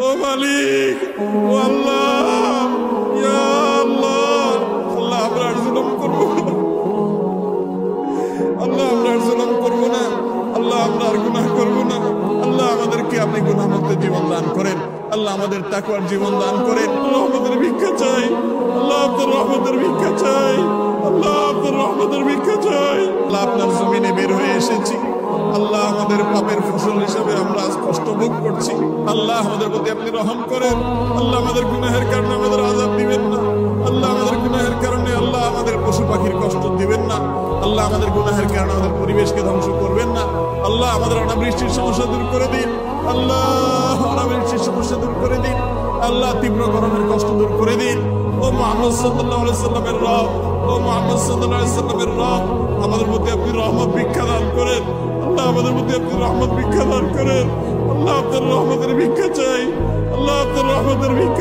ও মালিক, ও আল্লাহ, ইয়া আল্লাহ, আল্লাহ আমরা আর জুলুম করবো না, আল্লাহ আমরা আর জুলুম করবো না, আল্লাহ আমরা আর গুনাহ করবো না। আল্লাহ আমাদেরকে আপনি গুনাহমুক্ত জীবন দান করেন, আল্লাহ আমাদের তাকওয়ার জীবন দান করেন। রহমতের ভিক্ষা চাই, আল্লাহ আপনার রহমতের ভিক্ষা চাই, আল্লাহ আপনার রহমতের ভিক্ষা চাই। আল্লাহ আপনার জমিনে বের হয়ে এসেছি, আল্লাহ আমাদের পাপের ফসল হিসেবে আমরা আজ কষ্ট ভোগ করছি। আল্লাহ আমাদের প্রতি আপনি রহম করেন, আল্লাহ আমাদের গুনাহের কারণে আমাদের আযাব দিবেন না, আল্লাহ আমাদের গুনাহের কারণে আল্লাহ আমাদের পশু পাখির কষ্ট দিবেন না, আল্লাহ আমাদের গুনাহের কারণে আমাদের পরিবেশকে ধ্বংস করবেন না। আল্লাহ আমাদের অনাবৃষ্টির সমস্যা দূর করে দিন, আল্লাহ অনাবৃষ্টির সমস্যা দূর করে দিন, আল্লাহ তীব্র গরমের কষ্ট দূর করে দিন। ও মুহাম্মদ সাল্লাল্লাহু আলাইহি সাল্লামের রব, ও মুহাম্মদ সাল্লাল্লাহু আলাইহি সাল্লামের রব, আমাদের প্রতি আপনি রহমত ভিক্ষা দান করেন, আল্লাহ আমাদের প্রতি আপনি রহমত ভিক্ষা দান করেন। আল্লাহ আপনার রহমতের ভিক্ষা চাই, আল্লাহ আপনার রহমতের ভিক্ষা